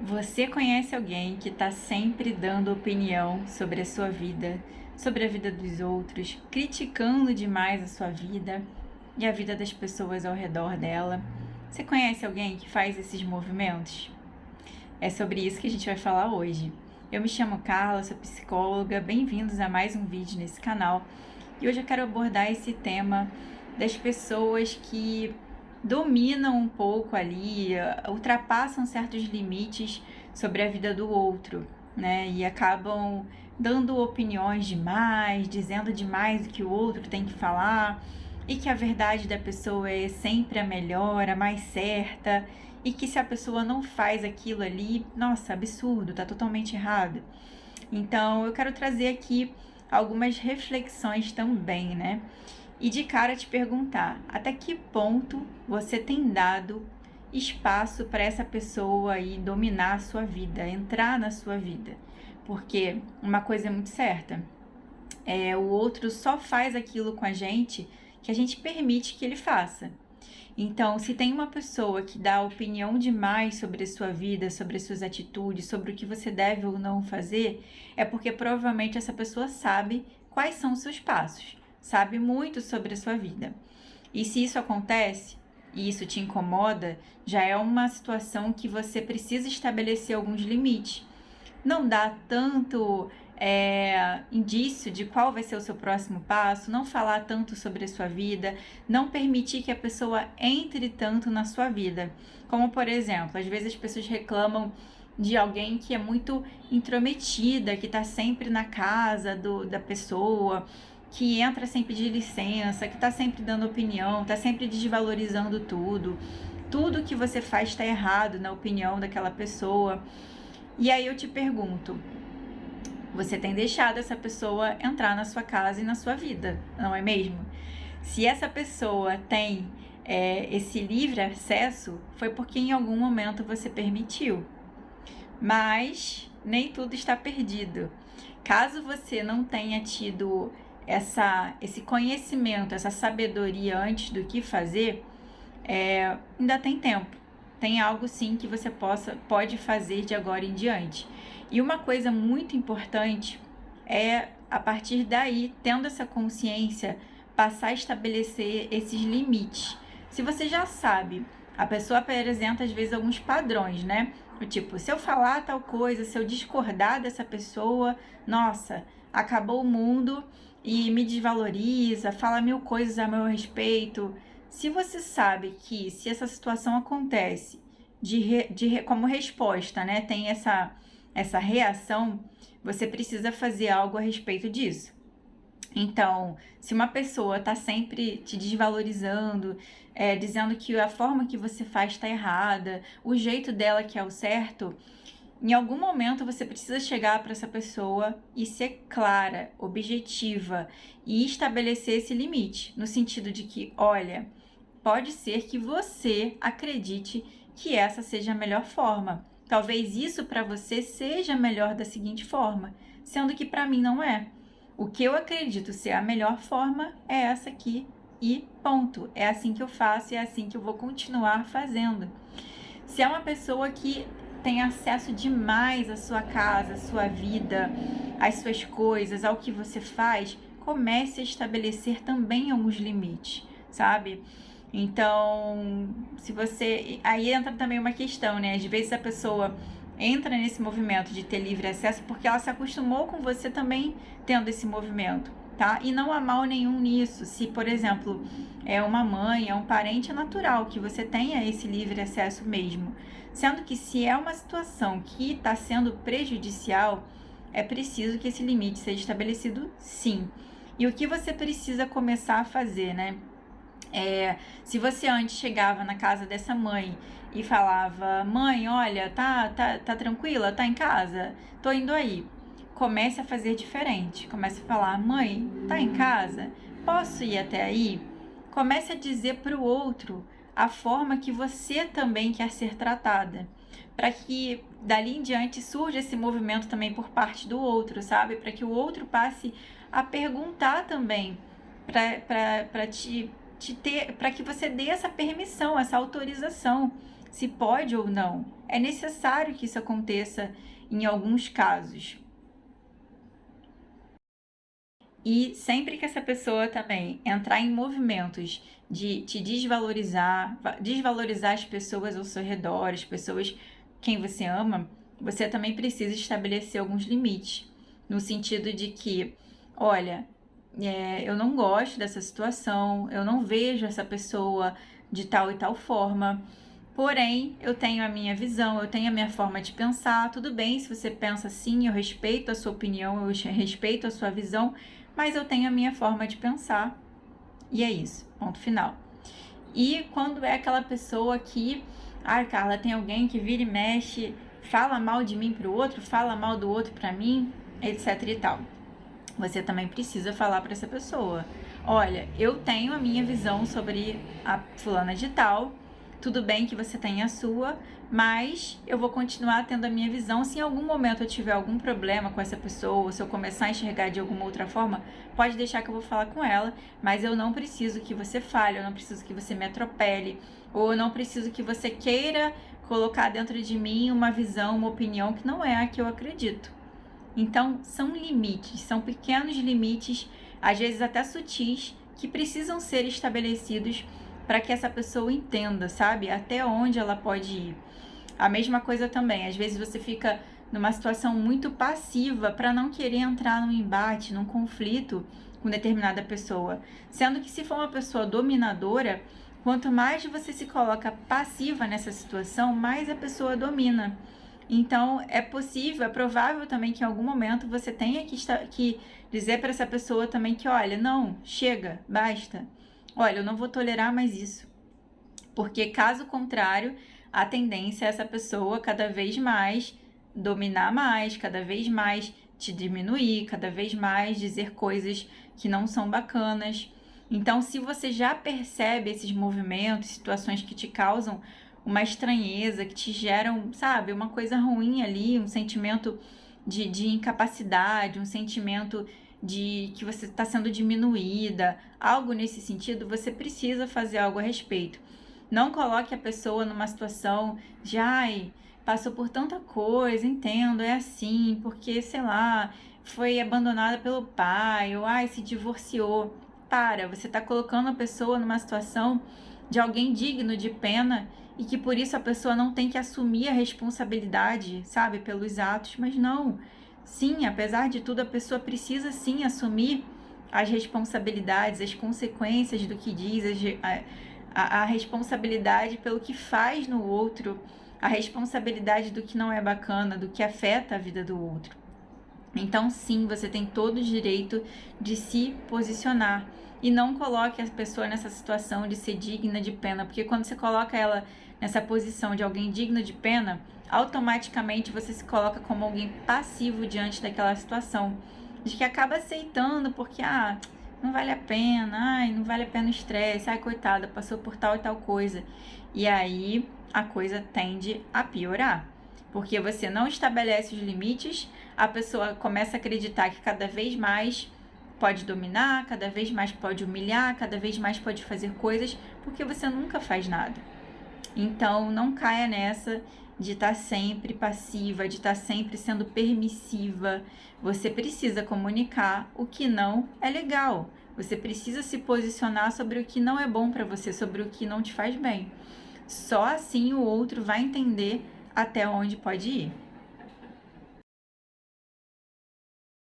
Você conhece alguém que está sempre dando opinião sobre a sua vida, sobre a vida dos outros, criticando demais a sua vida e a vida das pessoas ao redor dela? Você conhece alguém que faz esses movimentos? É sobre isso que a gente vai falar hoje. Eu me chamo Carla, sou psicóloga, bem-vindos a mais um vídeo nesse canal. E hoje eu quero abordar esse tema das pessoas que dominam um pouco ali, ultrapassam certos limites sobre a vida do outro, né? E acabam dando opiniões demais, dizendo demais o que o outro tem que falar, e que a verdade da pessoa é sempre a melhor, a mais certa, e que se a pessoa não faz aquilo ali, nossa, absurdo, tá totalmente errado. Então, eu quero trazer aqui algumas reflexões também, né? E de cara te perguntar, até que ponto você tem dado espaço para essa pessoa aí dominar a sua vida, entrar na sua vida? Porque uma coisa é muito certa, o outro só faz aquilo com a gente que a gente permite que ele faça. Então, se tem uma pessoa que dá opinião demais sobre a sua vida, sobre as suas atitudes, sobre o que você deve ou não fazer, é porque provavelmente essa pessoa sabe quais são os seus passos, sabe muito sobre a sua vida. E se isso acontece e isso te incomoda, já é uma situação que você precisa estabelecer alguns limites. Não dá tanto indício de qual vai ser o seu próximo passo, não falar tanto sobre a sua vida, não permitir que a pessoa entre tanto na sua vida. Como, por exemplo, às vezes as pessoas reclamam de alguém que é muito intrometida, que está sempre na casa da pessoa, que entra sem pedir licença, que está sempre dando opinião, está sempre desvalorizando tudo. Tudo que você faz está errado na opinião daquela pessoa. E aí eu te pergunto, você tem deixado essa pessoa entrar na sua casa e na sua vida, não é mesmo? Se essa pessoa tem esse livre acesso, foi porque em algum momento você permitiu. Mas nem tudo está perdido. Caso você não tenha tido esse conhecimento, essa sabedoria antes do que fazer, ainda tem tempo. Tem algo sim que você pode fazer de agora em diante. E uma coisa muito importante é, a partir daí, tendo essa consciência, passar a estabelecer esses limites. Se você já sabe, a pessoa apresenta às vezes alguns padrões, né? Tipo, se eu falar tal coisa, se eu discordar dessa pessoa, nossa, acabou o mundo e me desvaloriza, fala mil coisas a meu respeito. Se você sabe que se essa situação acontece como resposta, né, tem essa reação, você precisa fazer algo a respeito disso. Então, se uma pessoa está sempre te desvalorizando, dizendo que a forma que você faz está errada, o jeito dela que é o certo, em algum momento você precisa chegar para essa pessoa e ser clara, objetiva e estabelecer esse limite, no sentido de que, olha, pode ser que você acredite que essa seja a melhor forma. Talvez isso para você seja melhor da seguinte forma, sendo que para mim não é. O que eu acredito ser a melhor forma é essa aqui e ponto. É assim que eu faço e é assim que eu vou continuar fazendo. Se é uma pessoa que tem acesso demais à sua casa, à sua vida, às suas coisas, ao que você faz, comece a estabelecer também alguns limites, sabe? Então, se você... Aí entra também uma questão, né? Às vezes a pessoa entra nesse movimento de ter livre acesso porque ela se acostumou com você também tendo esse movimento, tá? E não há mal nenhum nisso. Se, por exemplo, é uma mãe, é um parente, é natural que você tenha esse livre acesso mesmo. Sendo que se é uma situação que está sendo prejudicial, é preciso que esse limite seja estabelecido sim. E o que você precisa começar a fazer, né? Se você antes chegava na casa dessa mãe e falava, mãe, olha, tá tranquila? Tá em casa? Tô indo aí. Comece a fazer diferente. Comece a falar, mãe, tá em casa? Posso ir até aí? Comece a dizer para o outro a forma que você também quer ser tratada. Para que dali em diante surja esse movimento também por parte do outro, sabe? Para que o outro passe a perguntar também para que você dê essa permissão, essa autorização se pode ou não. É necessário que isso aconteça em alguns casos. E sempre que essa pessoa também entrar em movimentos de te desvalorizar, desvalorizar as pessoas ao seu redor, as pessoas quem você ama, você também precisa estabelecer alguns limites. No sentido de que, olha, eu não gosto dessa situação, eu não vejo essa pessoa de tal e tal forma. Porém, eu tenho a minha visão, eu tenho a minha forma de pensar. Tudo bem se você pensa assim, eu respeito a sua opinião, eu respeito a sua visão, mas eu tenho a minha forma de pensar. E é isso, ponto final. E quando é aquela pessoa que, Carla, tem alguém que vira e mexe, fala mal de mim pro outro, fala mal do outro pra mim, etc e tal. Você também precisa falar para essa pessoa: olha, eu tenho a minha visão sobre a fulana de tal, tudo bem que você tem a sua, mas eu vou continuar tendo a minha visão. Se em algum momento eu tiver algum problema com essa pessoa, se eu começar a enxergar de alguma outra forma, pode deixar que eu vou falar com ela, mas eu não preciso que você fale, eu não preciso que você me atropele, ou eu não preciso que você queira colocar dentro de mim uma visão, uma opinião que não é a que eu acredito. Então, são limites, são pequenos limites, às vezes até sutis, que precisam ser estabelecidos para que essa pessoa entenda, sabe? Até onde ela pode ir. A mesma coisa também, às vezes você fica numa situação muito passiva para não querer entrar num embate, num conflito com determinada pessoa. Sendo que se for uma pessoa dominadora, quanto mais você se coloca passiva nessa situação, mais a pessoa domina. Então, é possível, é provável também que em algum momento você tenha que dizer para essa pessoa também que, olha, não, chega, basta. Olha, eu não vou tolerar mais isso. Porque, caso contrário, a tendência é essa pessoa cada vez mais dominar mais, cada vez mais te diminuir, cada vez mais dizer coisas que não são bacanas. Então, se você já percebe esses movimentos, situações que te causam uma estranheza, que te geram, sabe, uma coisa ruim ali, um sentimento de incapacidade, um sentimento de que você está sendo diminuída, algo nesse sentido, você precisa fazer algo a respeito. Não coloque a pessoa numa situação de, passou por tanta coisa, entendo, é assim, porque, sei lá, foi abandonada pelo pai, ou, se divorciou. Você está colocando a pessoa numa situação de alguém digno de pena e que por isso a pessoa não tem que assumir a responsabilidade, sabe, pelos atos, mas não. Sim, apesar de tudo, a pessoa precisa sim assumir as responsabilidades, as consequências do que diz, a responsabilidade pelo que faz no outro, a responsabilidade do que não é bacana, do que afeta a vida do outro. Então, sim, você tem todo o direito de se posicionar e não coloque a pessoa nessa situação de ser digna de pena, porque quando você coloca ela nessa posição de alguém digno de pena, automaticamente você se coloca como alguém passivo diante daquela situação, de que acaba aceitando porque, não vale a pena, não vale a pena o estresse, coitada, passou por tal e tal coisa. E aí a coisa tende a piorar, porque você não estabelece os limites, a pessoa começa a acreditar que cada vez mais pode dominar, cada vez mais pode humilhar, cada vez mais pode fazer coisas, porque você nunca faz nada. Então, não caia nessa de estar sempre passiva, de estar sempre sendo permissiva. Você precisa comunicar o que não é legal. Você precisa se posicionar sobre o que não é bom para você, sobre o que não te faz bem. Só assim o outro vai entender até onde pode ir.